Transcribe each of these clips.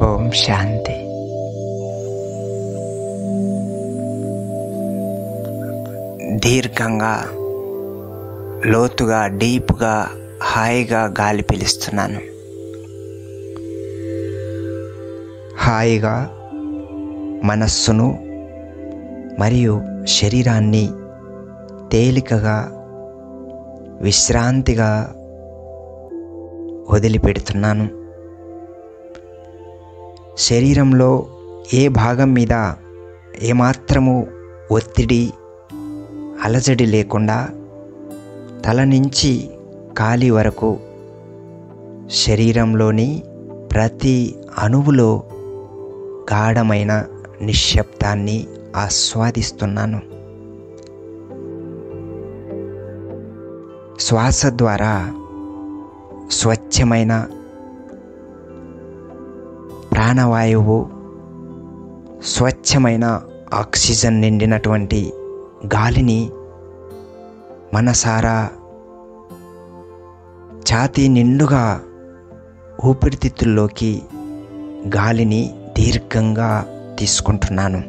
ఓం శాంతి. దీర్ఘంగా, లోతుగా, డీప్గా, హాయిగా గాలి పీలుస్తున్నాను. హాయిగా మనస్సును మరియు శరీరాన్ని తేలికగా, విశ్రాంతిగా వదిలిపెడుతున్నాను. శరీరంలో ఏ భాగం మీద ఏమాత్రము ఒత్తిడి, అలజడి లేకుండా తల నుంచి కాలి వరకు శరీరంలోని ప్రతి అణువులో గాఢమైన నిశ్శబ్దాన్ని ఆస్వాదిస్తున్నాను. శ్వాస ద్వారా స్వచ్ఛమైన ప్రాణవాయువు, స్వచ్ఛమైన ఆక్సిజన్ నిండినటువంటి గాలిని మనసారా ఛాతీ నిండుగా ఊపిరితిత్తుల్లోకి గాలిని దీర్ఘంగా తీసుకుంటున్నాను.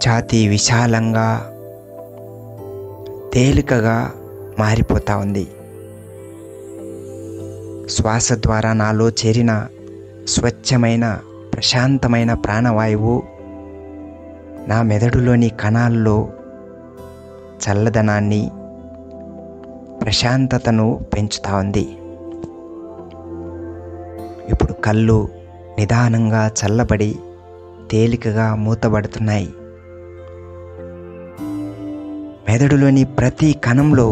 ఛాతీ విశాలంగా, తేలికగా మారిపోతూ ఉంది. శ్వాస ద్వారా నాలో చేరిన స్వచ్ఛమైన, ప్రశాంతమైన ప్రాణవాయువు నా మెదడులోని కణాల్లో చల్లదనాన్ని, ప్రశాంతతను పెంచుతూ ఉంది. ఇప్పుడు కళ్ళు నిదానంగా చల్లబడి తేలికగా మూతబడుతున్నాయి. మెదడులోని ప్రతి కణంలో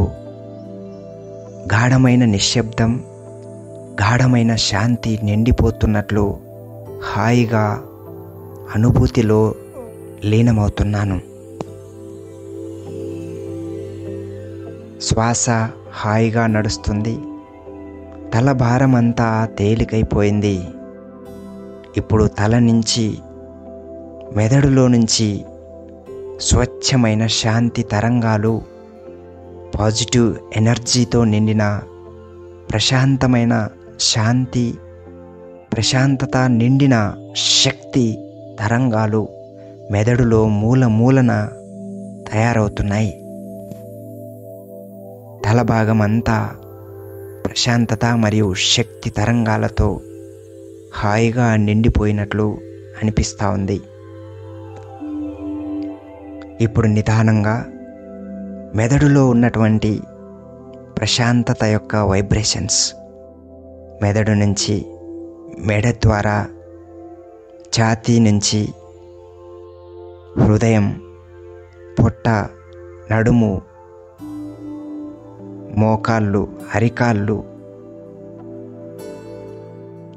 గాఢమైన నిశ్శబ్దం, గాఢమైన శాంతి నిండిపోతున్నట్లు హాయిగా అనుభూతిలో లీనమవుతున్నాను. శ్వాస హాయిగా నడుస్తుంది. తల భారం అంతా తేలికైపోయింది. ఇప్పుడు తల నుంచి, మెదడులో నుంచి స్వచ్ఛమైన శాంతి తరంగాలు, పాజిటివ్ ఎనర్జీతో నిండిన ప్రశాంతమైన శాంతి, ప్రశాంతత నిండిన శక్తి తరంగాలు మెదడులో మూల మూలన తయారవుతున్నాయి. తల భాగం అంతా ప్రశాంతత మరియు శక్తి తరంగాలతో హాయిగా నిండిపోయినట్లు అనిపిస్తూ ఉంది. ఇప్పుడు నిదానంగా మెదడులో ఉన్నటువంటి ప్రశాంతత యొక్క వైబ్రేషన్స్ మెదడు నుంచి, మెడ ద్వారా ఛాతీ నుంచి హృదయం, పొట్ట, నడుము, మోకాళ్ళు, అరికాళ్ళు,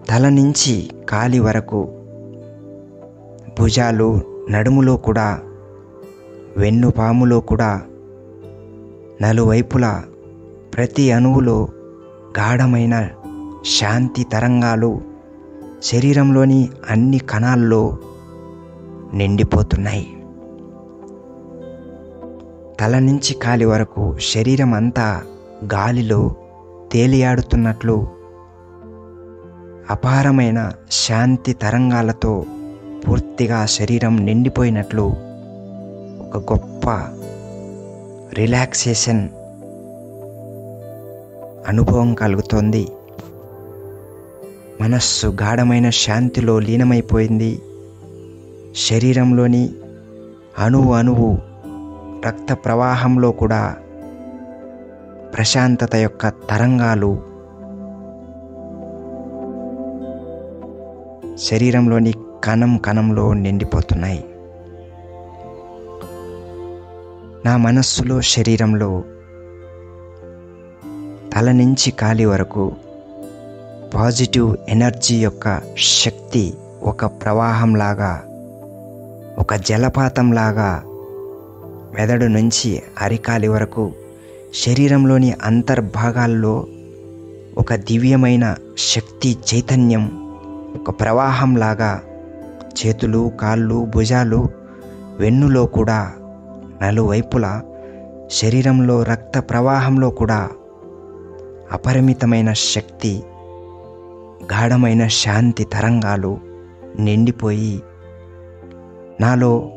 తల నుంచి కాలి వరకు, భుజాలు, నడుములో కూడా, వెన్నుపాములో కూడా, నలువైపులా ప్రతి అణువులో గాఢమైన శాంతి తరంగాలు శరీరంలోని అన్ని కణాల్లో నిండిపోతున్నాయి. తల నుంచి కాలి వరకు శరీరం అంతా గాలిలో తేలియాడుతున్నట్లు అపారమైన శాంతి తరంగాలతో పూర్తిగా శరీరం నిండిపోయినట్లు ఒక గొప్ప రిలాక్సేషన్ అనుభవం కలుగుతోంది. మనస్సు గాఢమైన శాంతిలో లీనమైపోయింది. శరీరంలోని అణువు అణువు రక్త ప్రవాహంలో కూడా ప్రశాంతత యొక్క తరంగాలు శరీరంలోని కణం కణంలో నిండిపోతున్నాయి. నా మనస్సులో, శరీరంలో తల నుంచి కాలి వరకు పాజిటివ్ ఎనర్జీ యొక్క శక్తి ఒక ప్రవాహంలాగా, ఒక జలపాతంలాగా మెదడు నుంచి అరికాలి వరకు శరీరంలోని అంతర్భాగాల్లో ఒక దివ్యమైన శక్తి చైతన్యం, ఒక ప్రవాహంలాగా చేతులు, కాళ్ళు, భుజాలు, వెన్నులో కూడా, నలువైపులా శరీరంలో రక్త ప్రవాహంలో కూడా అపరిమితమైన శక్తి గాఢమైన శాంతి తరంగాలు నిండిపోయి నాలో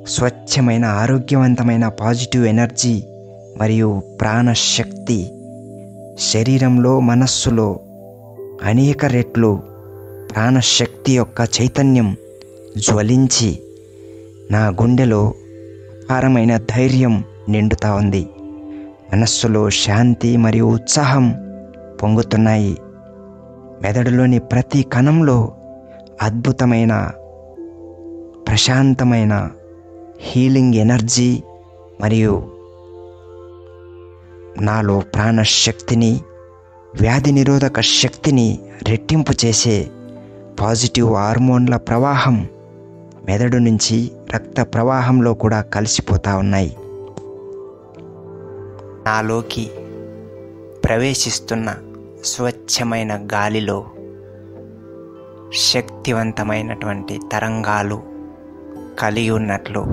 స్వచ్ఛమైన ఆరోగ్యవంతమైన పాజిటివ్ ఎనర్జీ మరియు ప్రాణశక్తి శరీరంలో మనస్సులో అనేక రెట్లు ప్రాణశక్తి యొక్క చైతన్యం జ్వలించి నా గుండెలో అపారమైన ధైర్యం నిండుతా ఉంది. మనస్సులో శాంతి మరియు ఉత్సాహం పొంగుతున్నాయి. మెదడులోని ప్రతి కణంలో అద్భుతమైన ప్రశాంతమైన హీలింగ్ ఎనర్జీ మరియు నాలో ప్రాణశక్తిని వ్యాధి నిరోధక శక్తిని రెట్టింపు చేసే పాజిటివ్ హార్మోన్ల ప్రవాహం మెదడు నుంచి రక్త ప్రవాహంలో కూడా కలిసిపోతూ ఉన్నాయి. నాలోకి ప్రవేశిస్తున్న స్వచ్ఛమైన గాలిలో శక్తివంతమైనటువంటి తరంగాలు కలిగి ఉన్నట్లు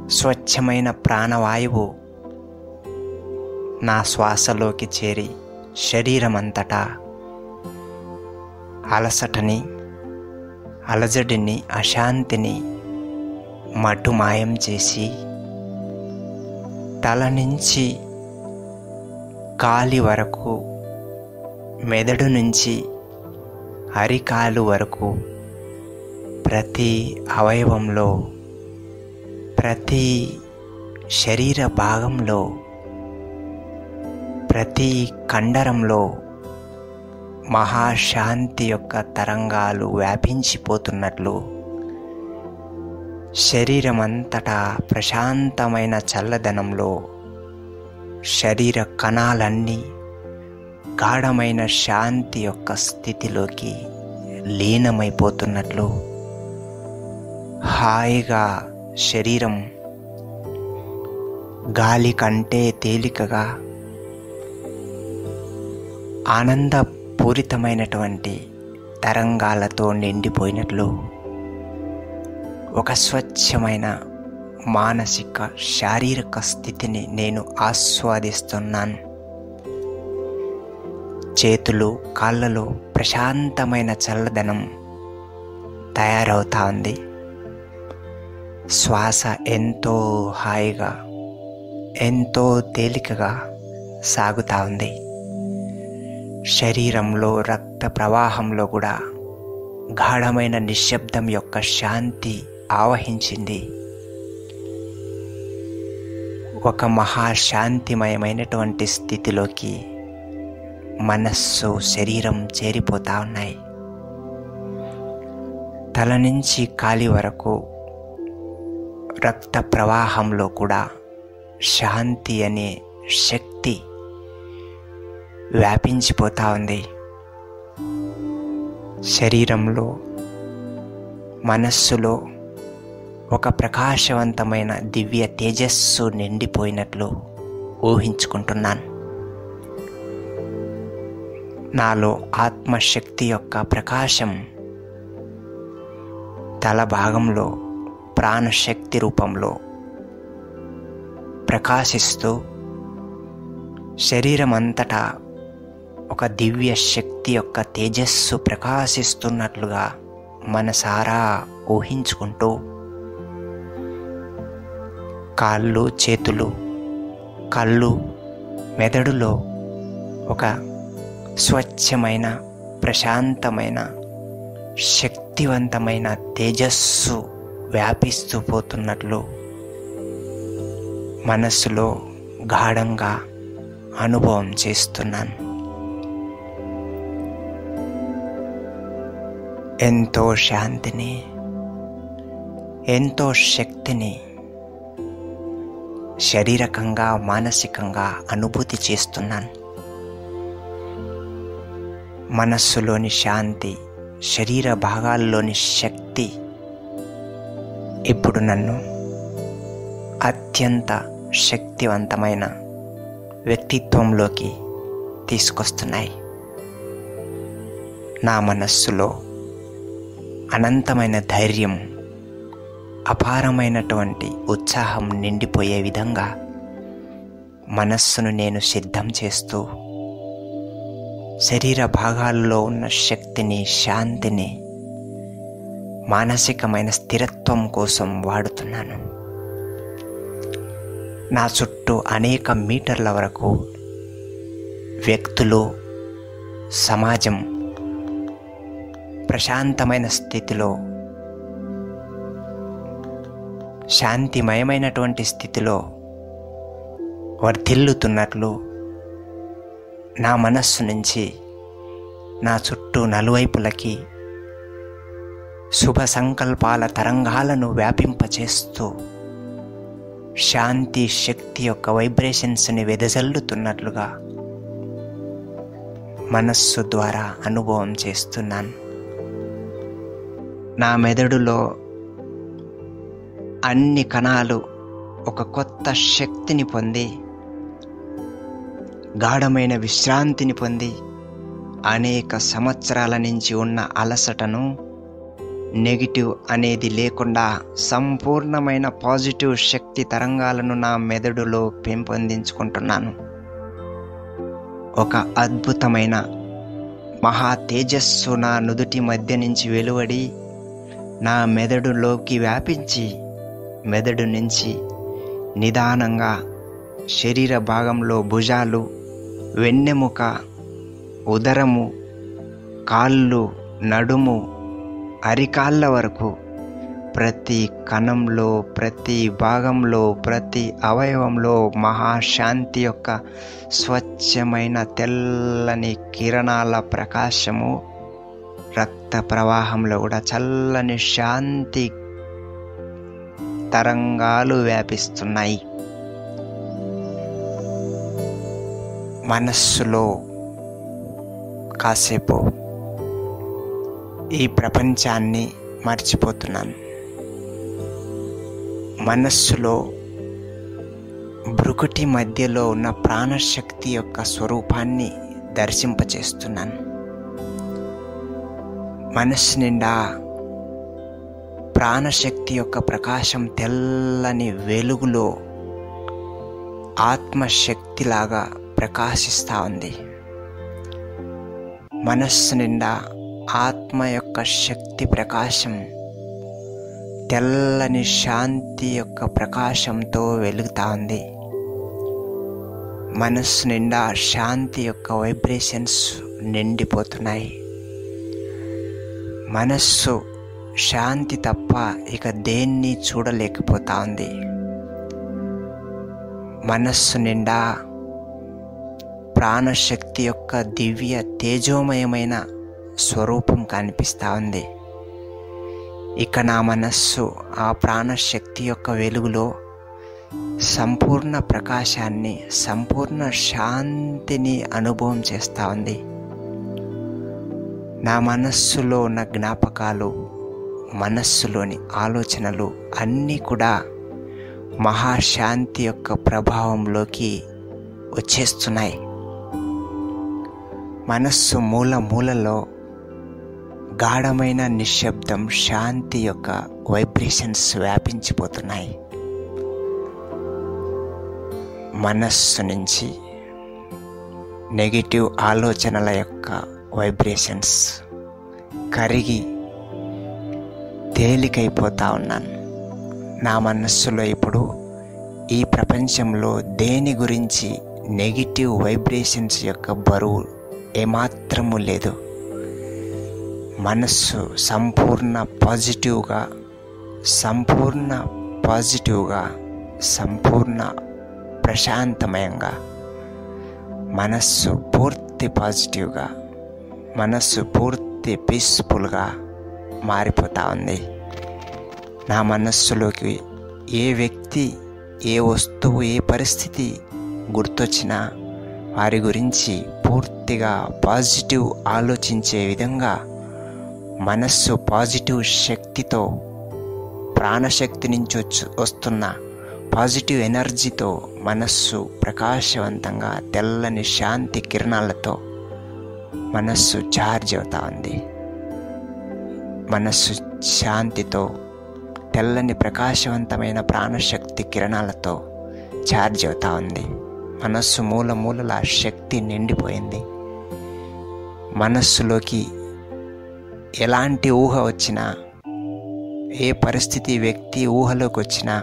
స్వచ్ఛమైన ప్రాణవాయువు నా శ్వాసలోకి చేరి శరీరమంతటా అలసటని, అలజడిని, అశాంతిని మటుమాయం చేసి తల నుంచి కాలి వరకు, మెదడు నుంచి అరికాలు వరకు ప్రతి అవయవంలో, ప్రతి శరీర భాగంలో, ప్రతి కండరంలో మహాశాంతి యొక్క తరంగాలు వ్యాపించిపోతున్నట్లు శరీరమంతటా ప్రశాంతమైన చల్లదనంలో శరీర కణాలన్నీ గాఢమైన శాంతి యొక్క స్థితిలోకి లీనమైపోతున్నట్లు హాయిగా శరీరం గాలి కంటే తేలికగా ఆనందపూరితమైనటువంటి తరంగాలతో నిండిపోయినట్లు ఒక స్వచ్ఛమైన మానసిక శారీరక స్థితిని నేను ఆస్వాదిస్తున్నాను. చేతులు కాళ్ళలో ప్రశాంతమైన చల్లదనం తయారవుతా ఉంది. శ్వాస ఎంతో హాయిగా, ఎంతో తేలికగా సాగుతూ ఉంది. శరీరంలో రక్త ప్రవాహంలో కూడా గాఢమైన నిశ్శబ్దం యొక్క శాంతి ఆవహించింది. ఒక మహాశాంతిమయమైనటువంటి స్థితిలోకి మనస్సు, శరీరం చేరిపోతా ఉన్నాయి. తల నుంచి కాలి వరకు రక్త ప్రవాహంలో కూడా శాంతి అనే శక్తి వ్యాపించిపోతా ఉంది. శరీరంలో, మనస్సులో ఒక ప్రకాశవంతమైన దివ్య తేజస్సు నిండిపోయినట్లు ఊహించుకుంటున్నాను. నాలో ఆత్మశక్తి యొక్క ప్రకాశం తల భాగంలో ప్రాణశక్తి రూపంలో ప్రకాశిస్తూ శరీరం అంతటా ఒక దివ్య శక్తి యొక్క తేజస్సు ప్రకాశిస్తున్నట్లుగా మనసారా ఊహించుకుంటూ కాళ్ళు, చేతులు, కళ్ళు, మెదడులో ఒక స్వచ్ఛమైన, ప్రశాంతమైన, శక్తివంతమైన తేజస్సు వ్యాపిస్తూ పోతున్నట్లు మనస్సులో గాఢంగా అనుభవం చేస్తున్నాను. ఎంతో శాంతిని, ఎంతో శక్తిని శారీరకంగా, మానసికంగా అనుభూతి చేస్తున్నాను. మనస్సులోని శాంతి, శరీర భాగాల్లోని శక్తి ఇప్పుడు నన్ను అత్యంత శక్తివంతమైన వ్యక్తిత్వంలోకి తీసుకొస్తున్నాయి. నా మనస్సులో అనంతమైన ధైర్యం, అపారమైనటువంటి ఉత్సాహం నిండిపోయే విధంగా మనస్సును నేను సిద్ధం చేస్తూ శరీర భాగాల్లో ఉన్న శక్తిని, శాంతిని మానసికమైన స్థిరత్వం కోసం వాడుతున్నాను. నా చుట్టూ అనేక మీటర్ల వరకు వ్యక్తులు, సమాజం ప్రశాంతమైన స్థితిలో, శాంతిమయమైనటువంటి స్థితిలో వర్ధిల్లుతున్నట్లు నా మనస్సు నుంచి నా చుట్టూ నలువైపులకి శుభ సంకల్పాల తరంగాలను వ్యాపింపచేస్తూ శాంతి శక్తి యొక్క వైబ్రేషన్స్ని వెదజల్లుతున్నట్లుగా మనస్సు ద్వారా అనుభవం చేస్తున్నాను. నా మెదడులో అన్ని కణాలు ఒక కొత్త శక్తిని పొంది, గాఢమైన విశ్రాంతిని పొంది, అనేక సంవత్సరాల నుంచి ఉన్న అలసటను, నెగిటివ్ అనేది లేకుండా సంపూర్ణమైన పాజిటివ్ శక్తి తరంగాలను నా మెదడులో పెంపొందించుకుంటున్నాను. ఒక అద్భుతమైన మహా తేజస్సు నా నుదుటి మధ్య నుంచి వెలువడి నా మెదడులోకి వ్యాపించి, మెదడు నుంచి నిదానంగా శరీర భాగంలో భుజాలు, వెన్నెముక, ఉదరము, కాళ్ళు, నడుము, అరికాళ్ళ వరకు ప్రతి కణంలో, ప్రతి భాగంలో, ప్రతి అవయవంలో మహాశాంతి యొక్క స్వచ్ఛమైన తెల్లని కిరణాల ప్రకాశము, రక్త ప్రవాహంలో కూడా చల్లని శాంతి తరంగాలు వ్యాపిస్తున్నాయి. మనస్సులో కాసేపు ఈ ప్రపంచాన్ని మర్చిపోతున్నాను. మనస్సులో భృకుటి మధ్యలో ఉన్న ప్రాణశక్తి యొక్క స్వరూపాన్ని దర్శింపచేస్తున్నాను. మనస్సు నిండా ప్రాణశక్తి యొక్క ప్రకాశం తెల్లని వెలుగులో ఆత్మశక్తిలాగా ప్రకాశిస్తూ ఉంది. మనస్సు నిండా ఆత్మ యొక్క శక్తి ప్రకాశం తెల్లని శాంతి యొక్క ప్రకాశంతో వెలుగుతూ ఉంది. మనస్సు నిండా శాంతి యొక్క వైబ్రేషన్స్ నిండిపోతున్నాయి. మనస్సు శాంతి తప్ప ఇక దేన్ని చూడలేకపోతా ఉంది. మనస్సు నిండా ప్రాణశక్తి యొక్క దివ్య తేజోమయమైన స్వరూపం కనిపిస్తూ ఉంది. ఇక నా మనస్సు ఆ ప్రాణశక్తి యొక్క వెలుగులో సంపూర్ణ ప్రకాశాన్ని, సంపూర్ణ శాంతిని అనుభవం చేస్తూ ఉంది. నా మనస్సులో ఉన్న జ్ఞాపకాలు, మనస్సులోని ఆలోచనలు అన్నీ కూడా మహాశాంతి యొక్క ప్రభావంలోకి వచ్చేస్తున్నాయి. మనస్సు మూల మూలలో గాఢమైన నిశ్శబ్దం, శాంతి యొక్క వైబ్రేషన్స్ వ్యాపించిపోతున్నాయి. మనస్సు నుంచి నెగిటివ్ ఆలోచనల యొక్క వైబ్రేషన్స్ కరిగి తేలికైపోతా ఉన్నాను. నా మనస్సులో ఇప్పుడు ఈ ప్రపంచంలో దేని గురించి నెగిటివ్ వైబ్రేషన్స్ యొక్క బరువు ఏమాత్రము లేదు. మనస్సు సంపూర్ణ పాజిటివ్గా, సంపూర్ణ ప్రశాంతమయంగా, మనస్సు పూర్తి పాజిటివ్గా, మనస్సు పూర్తి పీస్ఫుల్గా మారిపోతూ ఉంది. నా మనస్సులోకి ఏ వ్యక్తి, ఏ వస్తువు, ఏ పరిస్థితి గుర్తొచ్చినా వారి గురించి పూర్తిగా పాజిటివ్ ఆలోచించే విధంగా మనస్సు పాజిటివ్ శక్తితో, ప్రాణశక్తి నుంచి వస్తున్న పాజిటివ్ ఎనర్జీతో మనస్సు ప్రకాశవంతంగా తెల్లని శాంతి కిరణాలతో మనస్సు ఛార్జ్ అవుతా ఉంది. మనస్సు శాంతితో, తెల్లని ప్రకాశవంతమైన ప్రాణశక్తి కిరణాలతో ఛార్జ్ అవుతా ఉంది. మనస్సు మూల మూలల శక్తి నిండిపోయింది. మనస్సులోకి ఎలాంటి ఊహ వచ్చినా, ఏ పరిస్థితి వ్యక్తి ఊహలోకి వచ్చినా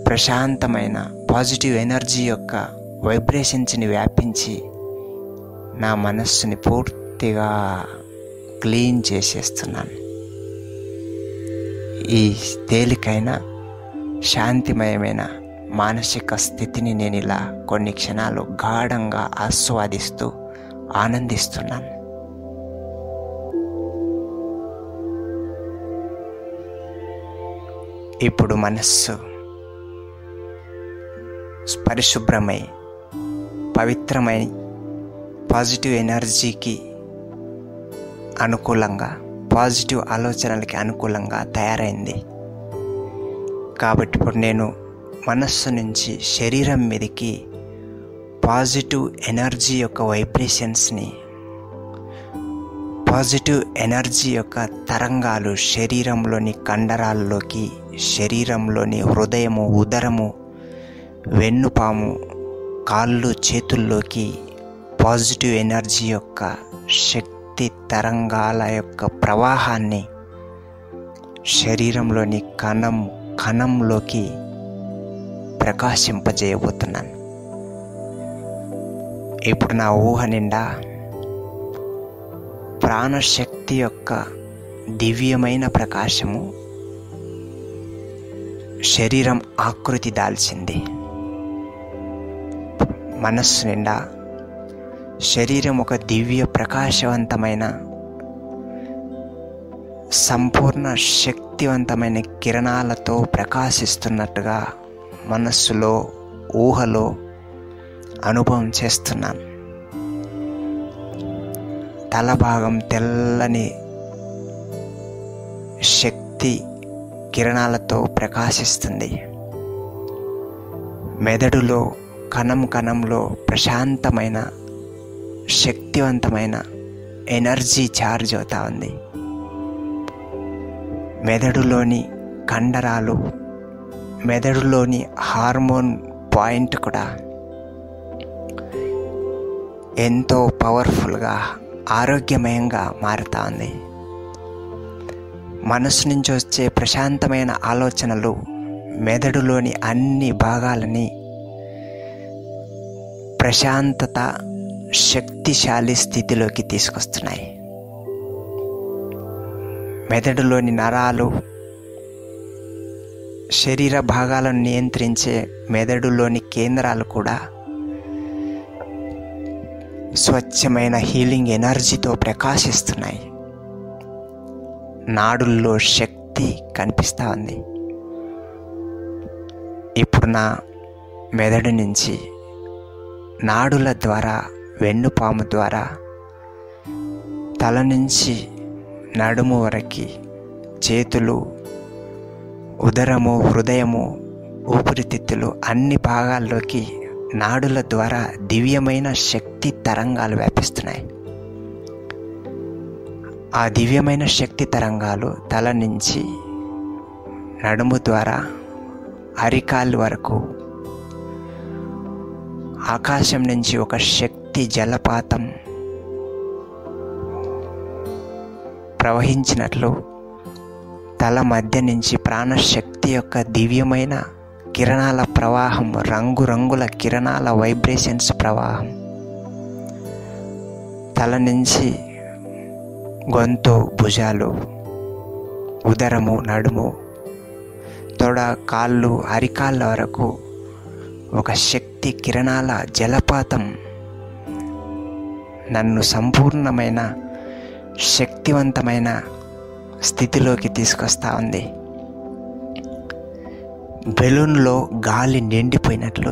ప్రశాంతమైన పాజిటివ్ ఎనర్జీ యొక్క వైబ్రేషన్స్ని వ్యాపించి నా మనస్సుని పూర్తిగా క్లీన్ చేసేస్తున్నాను. ఈ తేలికైన శాంతిమయమైన మానసిక స్థితిని నేను ఇలా కొన్ని క్షణాలు గాఢంగా ఆస్వాదిస్తూ ఆనందిస్తున్నాను. ఇప్పుడు మనస్సు పరిశుభ్రమై పవిత్రమై పాజిటివ్ ఎనర్జీకి అనుకూలంగా, పాజిటివ్ ఆలోచనలకి అనుకూలంగా తయారైంది. కాబట్టి ఇప్పుడు నేను మనస్సు నుంచి శరీరం మీదకి పాజిటివ్ ఎనర్జీ యొక్క వైబ్రేషన్స్ని, పాజిటివ్ ఎనర్జీ యొక్క తరంగాలు శరీరంలోని కండరాల్లోకి, శరీరంలోని హృదయము, ఉదరము, వెన్నుపాము, కాళ్ళు, చేతుల్లోకి పాజిటివ్ ఎనర్జీ యొక్క శక్తి తరంగాల యొక్క ప్రవాహాన్ని శరీరంలోని కణంలోకి ప్రకాశింపజేయబోతున్నాను. ఇప్పుడు నా ఊహ నిండా ప్రాణశక్తి యొక్క దివ్యమైన ప్రకాశము శరీరం ఆకృతి దాల్చింది. మనస్సు నిండా శరీరం ఒక దివ్య ప్రకాశవంతమైన సంపూర్ణ శక్తివంతమైన కిరణాలతో ప్రకాశిస్తున్నట్టుగా మనస్సులో, ఊహలో అనుభవం చేస్తున్నాను. తల భాగం తెల్లని శక్తి కిరణాలతో ప్రకాశిస్తుంది. మెదడులో కణంలో ప్రశాంతమైన శక్తివంతమైన ఎనర్జీ ఛార్జ్ అవుతా ఉంది. మెదడులోని కండరాలు, మెదడులోని హార్మోన్ పాయింట్ కూడా ఎంతో పవర్ఫుల్గా, ఆరోగ్యమయంగా మారుతా ఉంది. మనసు నుంచి వచ్చే ప్రశాంతమైన ఆలోచనలు మెదడులోని అన్ని భాగాలని ప్రశాంతత, శక్తిశాలి స్థితిలోకి తీసుకొస్తున్నాయి. మెదడులోని నరాలు, శరీర భాగాలను నియంత్రించే మెదడులోని కేంద్రాలు కూడా స్వచ్ఛమైన హీలింగ్ ఎనర్జీతో ప్రకాశిస్తున్నాయి. నాడుల్లో శక్తి కనిపిస్తూ ఉంది. ఇప్పుడు నా మెదడు నుంచి నాడుల ద్వారా, వెన్నుపాము ద్వారా తల నుంచి నడుము వరకు, చేతులు, ఉదరము, హృదయము, ఊపిరితిత్తులు అన్ని భాగాల్లోకి నాడుల ద్వారా దివ్యమైన శక్తి తరంగాలు వ్యాపిస్తున్నాయి. ఆ దివ్యమైన శక్తి తరంగాలు తల నుంచి నడుము ద్వారా అరికాలు వరకు ఆకాశం నుంచి ఒక శక్తి జలపాతం ప్రవహించినట్లు తల మధ్య నుంచి ప్రాణశక్తి యొక్క దివ్యమైన కిరణాల ప్రవాహం, రంగురంగుల కిరణాల వైబ్రేషన్స్ ప్రవాహం తల నుంచి గొంతు, భుజాలు, ఉదరము, నడుము, తొడ, కాళ్ళు, అరికాళ్ళ వరకు ఒక శక్తి కిరణాల జలపాతం నన్ను సంపూర్ణమైన శక్తివంతమైన స్థితిలోకి తీసుకొస్తా ఉంది. బెలూన్లో గాలి నిండిపోయినట్లు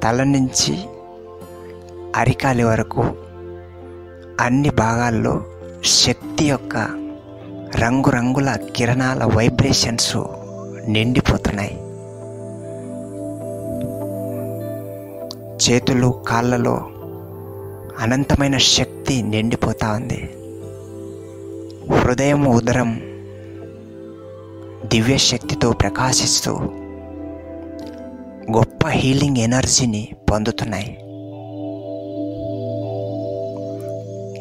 తల నుంచి అరికాలి వరకు అన్ని భాగాల్లో శక్తి యొక్క రంగురంగుల కిరణాల వైబ్రేషన్స్ నిండిపోతున్నాయి. చేతులు, కాళ్ళలో అనంతమైన శక్తి నిండిపోతా ఉంది. హృదయం, ఉదరం దివ్య శక్తితో ప్రకాశిస్తూ గొప్ప హీలింగ్ ఎనర్జీని పొందుతున్నాయి.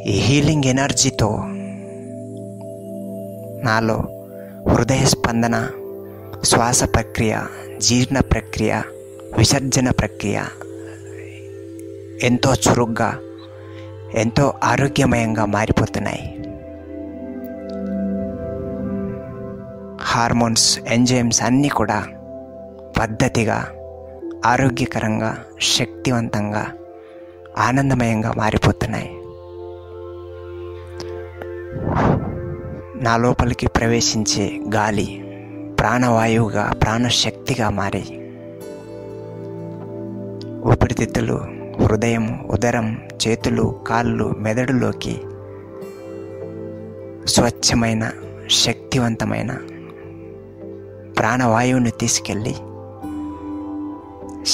ఈ హీలింగ్ ఎనర్జీతో నాలో హృదయ స్పందన, శ్వాస ప్రక్రియ, జీర్ణ ప్రక్రియ, విసర్జన ప్రక్రియ ఎంతో చురుగ్గా, ఎంతో ఆరోగ్యమయంగా మారిపోతున్నాయి. హార్మోన్స్, ఎంజైమ్స్ అన్నీ కూడా పద్ధతిగా, ఆరోగ్యకరంగా, శక్తివంతంగా, ఆనందమయంగా మారిపోతున్నాయి. నా లోపలికి ప్రవేశించే గాలి ప్రాణవాయువుగా, ప్రాణశక్తిగా మారి ఊపిరితిత్తులు, హృదయం, ఉదరం, చేతులు, కాళ్ళు, మెదడులోకి స్వచ్ఛమైన, శక్తివంతమైన ప్రాణవాయువుని తీసుకెళ్ళి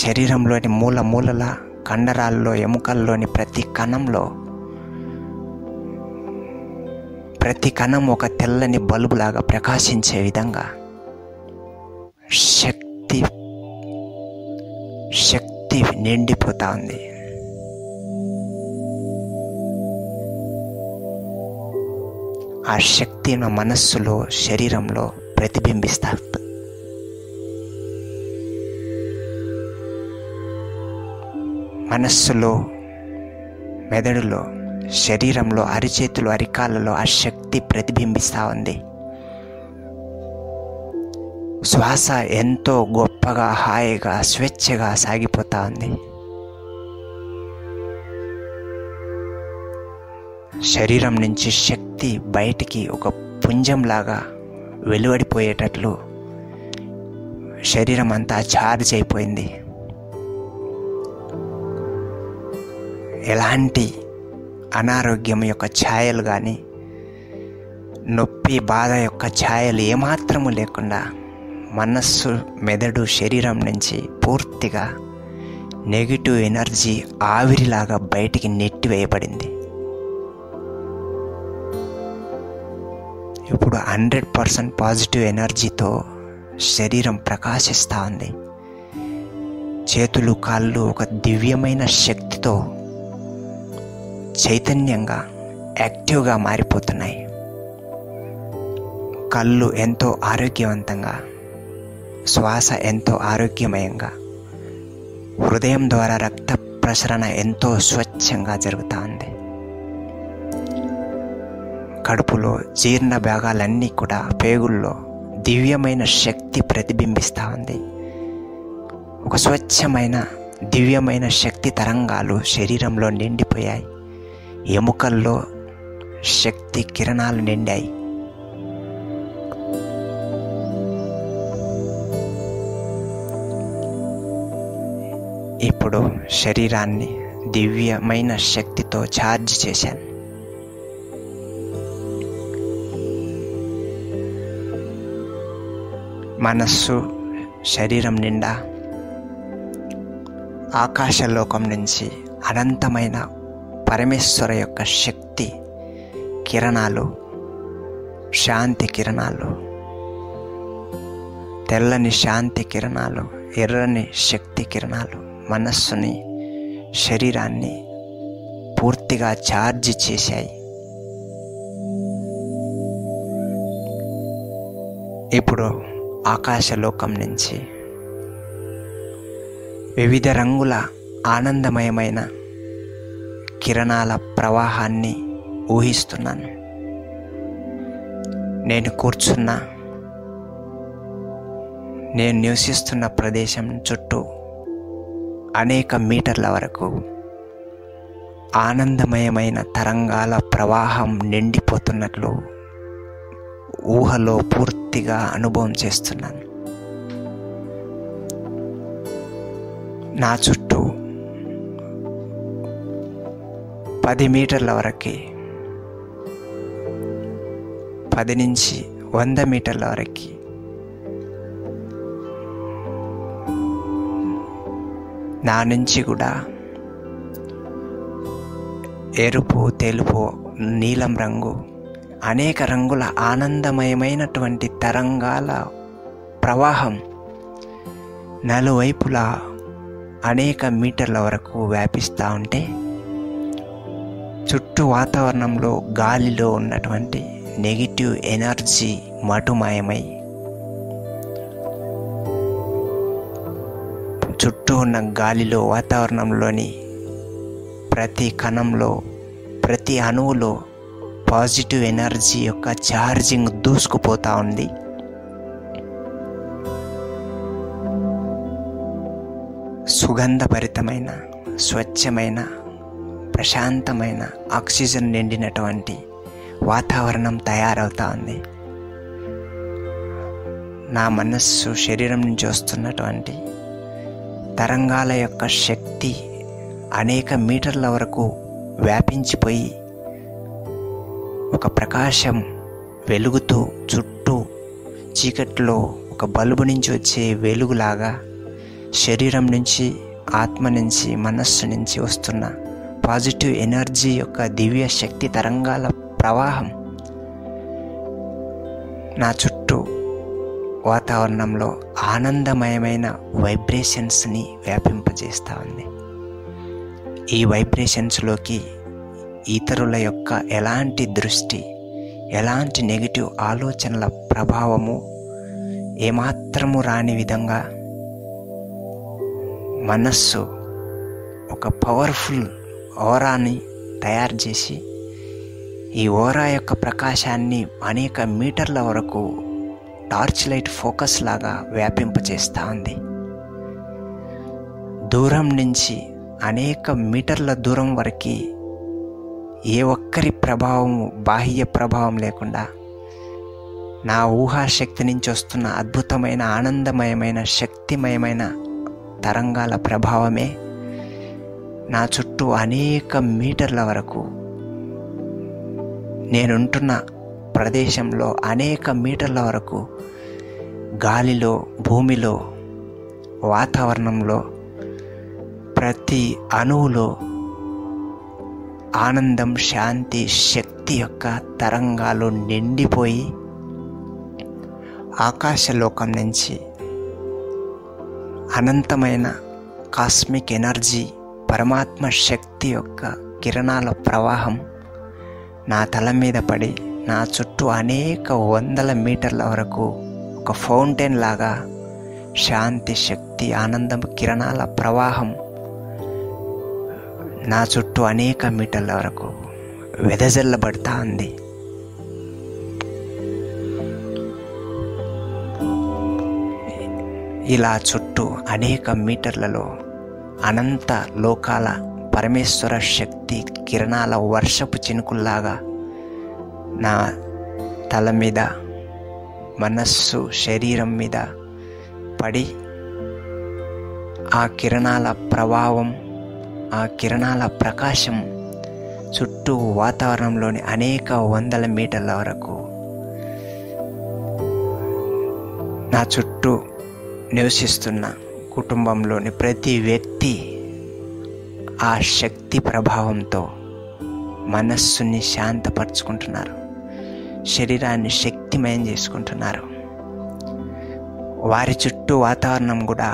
శరీరంలోని మూల మూలల, కండరాల్లో, ఎముకల్లోని ప్రతి కణం ఒక తెల్లని బల్బులాగా ప్రకాశించే విధంగా శక్తి నిండిపోతా ఉంది. ఆ శక్తి నా మనస్సులో, శరీరంలో ప్రతిబింబిస్తా. మనస్సులో, మెదడులో, శరీరంలో, అరిచేతులు, అరికాళ్ళలో ఆ శక్తి ప్రతిబింబిస్తూ ఉంది. శ్వాస ఎంతో గొప్పగా, హాయిగా, స్వేచ్ఛగా సాగిపోతూ ఉంది. శరీరం నుంచి శక్తి బయటికి ఒక పుంజంలాగా వెలువడిపోయేటట్లు శరీరం అంతా ఛార్జ్ అయిపోయింది. ఎలాంటి అనారోగ్యం యొక్క ఛాయలు కానీ, నొప్పి, బాధ యొక్క ఛాయలు ఏమాత్రము లేకుండా మనస్సు, మెదడు, శరీరం నుంచి పూర్తిగా నెగిటివ్ ఎనర్జీ ఆవిరిలాగా బయటికి నెట్టివేయబడింది. ఇప్పుడు 100% పాజిటివ్ ఎనర్జీతో శరీరం ప్రకాశిస్తూ ఉంది. చేతులు, కాళ్ళు ఒక దివ్యమైన శక్తితో చైతన్యంగా, యాక్టివ్గా మారిపోతున్నాయి. కళ్ళు ఎంతో ఆరోగ్యవంతంగా, శ్వాస ఎంతో ఆరోగ్యమయంగా, హృదయం ద్వారా రక్త ప్రసరణ ఎంతో స్వచ్ఛంగా జరుగుతూ ఉంది. కడుపులో జీర్ణ భాగాలన్నీ కూడా, పేగుల్లో దివ్యమైన శక్తి ప్రతిబింబిస్తూ ఉంది. ఒక స్వచ్ఛమైన, దివ్యమైన శక్తి తరంగాలు శరీరంలో నిండిపోయాయి. ఎముకల్లో శక్తి కిరణాలు నిండాయి. ఇప్పుడు శరీరాన్ని దివ్యమైన శక్తితో ఛార్జ్ చేశాను. మనస్సు, శరీరం నిండా ఆకాశలోకం నుంచి అనంతమైన పరమేశ్వర యొక్క శక్తి కిరణాలు, శాంతి కిరణాలు, తెల్లని శాంతి కిరణాలు, ఎర్రని శక్తి కిరణాలు మనస్సుని, శరీరాన్ని పూర్తిగా ఛార్జ్ చేశాయి. ఇప్పుడు ఆకాశలోకం నుంచి వివిధ రంగుల ఆనందమయమైన కిరణాల ప్రవాహాన్ని ఊహిస్తున్నాను. నేను నివసిస్తున్న ప్రదేశం చుట్టూ అనేక మీటర్ల వరకు ఆనందమయమైన తరంగాల ప్రవాహం నిండిపోతున్నట్లు ఊహలో పూర్తిగా అనుభవం చేస్తున్నాను. నా చుట్టూ 10 మీటర్ల వరకు, 10 నుంచి 100 మీటర్ల వరకు నా నుంచి కూడా ఎరుపు, తెలుపు, నీలం రంగు, అనేక రంగుల ఆనందమయమైనటువంటి తరంగాల ప్రవాహం నలువైపులా అనేక మీటర్ల వరకు వ్యాపిస్తూ ఉంటే చుట్టూ వాతావరణంలో గాలిలో ఉన్నటువంటి నెగిటివ్ ఎనర్జీ మటుమాయమై చుట్టూ ఉన్న గాలిలో, వాతావరణంలోని ప్రతి కణంలో, ప్రతి అణువులో పాజిటివ్ ఎనర్జీ యొక్క ఛార్జింగ్ దూసుకుపోతూ ఉంది. సుగంధభరితమైన, స్వచ్ఛమైన, ప్రశాంతమైన, ఆక్సిజన్ నిండినటువంటి వాతావరణం తయారవుతా ఉంది. నా మనస్సు, శరీరం నుంచి వస్తున్నటువంటి తరంగాల యొక్క శక్తి అనేక మీటర్ల వరకు వ్యాపించిపోయి ఒక ప్రకాశం వెలుగుతూ చుట్టూ చీకట్లో ఒక బల్బు నుంచి వచ్చే వెలుగులాగా శరీరం నుంచి, ఆత్మ నుంచి, మనస్సు నుంచి వస్తున్న పాజిటివ్ ఎనర్జీ యొక్క దివ్య శక్తి తరంగాల ప్రవాహం నా చుట్టూ వాతావరణంలో ఆనందమయమైన వైబ్రేషన్స్ని వ్యాపింపజేస్తూ ఉంది. ఈ వైబ్రేషన్స్లోకి ఇతరుల యొక్క ఎలాంటి దృష్టి, ఎలాంటి నెగిటివ్ ఆలోచనల ప్రభావము ఏమాత్రము రాని విధంగా మనస్సు ఒక పవర్ఫుల్ ఓరాని తయారు చేసి ఈ ఓరా యొక్క ప్రకాశాన్ని అనేక మీటర్ల వరకు టార్చ్ లైట్ ఫోకస్ లాగా వ్యాపింపచేస్తూ ఉంది. దూరం నుంచి అనేక మీటర్ల దూరం వరకు ఏ ఒక్కరి ప్రభావము, బాహ్య ప్రభావం లేకుండా నా ఊహాశక్తి నుంచి వస్తున్న అద్భుతమైన, ఆనందమయమైన, శక్తిమయమైన తరంగాల ప్రభావమే నా చుట్టూ అనేక మీటర్ల వరకు, నేనుంటున్న ప్రదేశంలో అనేక మీటర్ల వరకు గాలిలో, భూమిలో, వాతావరణంలో ప్రతి అణువులో ఆనందం, శాంతి, శక్తి యొక్క తరంగాలు నిండిపోయి ఆకాశలోకం నుంచి అనంతమైన కాస్మిక్ ఎనర్జీ, పరమాత్మ శక్తి యొక్క కిరణాల ప్రవాహం నా తల మీద పడి నా చుట్టూ అనేక వందల మీటర్ల వరకు ఒక ఫౌంటైన్ లాగా శాంతి, శక్తి, ఆనందం కిరణాల ప్రవాహం నా చుట్టూ అనేక మీటర్ల వరకు వెదజల్లబడతా ఉంది. ఇలా చుట్టూ అనేక మీటర్లలో అనంత లోకాల పరమేశ్వర శక్తి కిరణాల వర్షపు చినుకుల్లాగా నా తల మీద, మనస్సు, శరీరం మీద పడి ఆ కిరణాల ప్రభావం, ఆ కిరణాల ప్రకాశం చుట్టూ వాతావరణంలోని అనేక వందల మీటర్ల వరకు నా చుట్టూ నివసిస్తున్న కుటుంబంలోని ప్రతి వ్యక్తి ఆ శక్తి ప్రభావంతో మనస్సుని శాంతపరుచుకుంటున్నారు, శరీరాన్ని శక్తిమయం చేసుకుంటున్నారు. వారి చుట్టూ వాతావరణం కూడా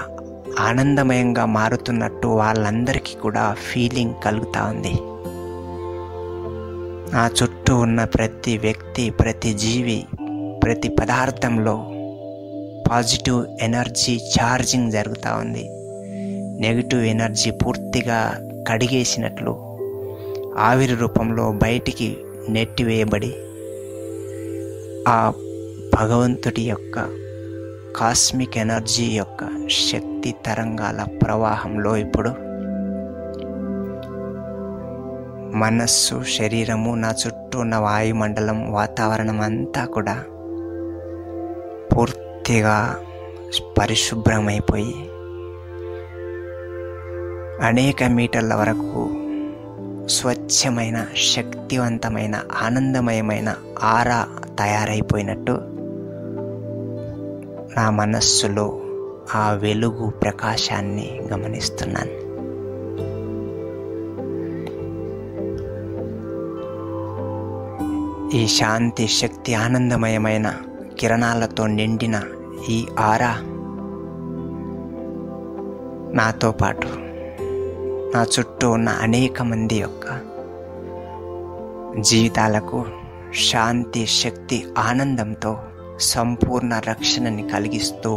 ఆనందమయంగా మారుతున్నట్టు వాళ్ళందరికీ కూడా ఫీలింగ్ కలుగుతూ ఉంది. నా చుట్టూ ఉన్న ప్రతి వ్యక్తి, ప్రతి జీవి, ప్రతి పదార్థంలో పాజిటివ్ ఎనర్జీ ఛార్జింగ్ జరుగుతూ ఉంది. నెగిటివ్ ఎనర్జీ పూర్తిగా కడిగేసినట్లు ఆవిరి రూపంలో బయటికి నెట్టివేయబడి ఆ భగవంతుడి యొక్క కాస్మిక్ ఎనర్జీ యొక్క శక్తి తరంగాల ప్రవాహంలో ఇప్పుడు మనస్సు, శరీరము, నా చుట్టూ ఉన్న వాయుమండలం, వాతావరణం అంతా కూడా పూర్తిగా పరిశుభ్రమైపోయి అనేక మీటర్ల వరకు స్వచ్ఛమైన, శక్తివంతమైన, ఆనందమయమైన ఆరా తయారైపోయినట్టు నా మనస్సులో ఆ వెలుగు ప్రకాశాన్ని గమనిస్తున్నాను. ఈ శాంతి, శక్తి, ఆనందమయమైన కిరణాలతో నిండిన ఈ ఆరా నాతో పాటు నా చుట్టూ ఉన్న అనేక మంది యొక్క జీవితాలకు శాంతి, శక్తి, ఆనందంతో సంపూర్ణ రక్షణని కలిగిస్తూ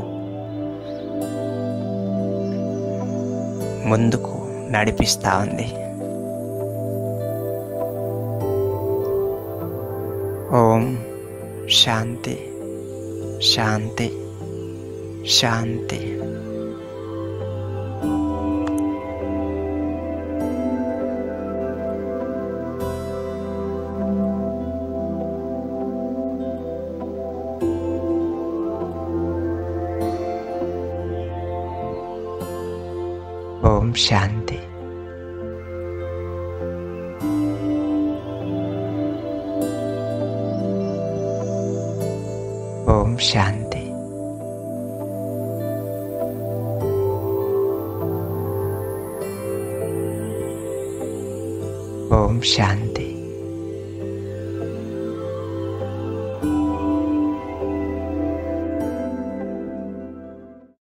ముందుకు నడిపిస్తూ ఉంది. ఓం శాంతి శాంతి శాంతి. ఓం శాంతి. ఓం శాంతి. ఓం శాంతి.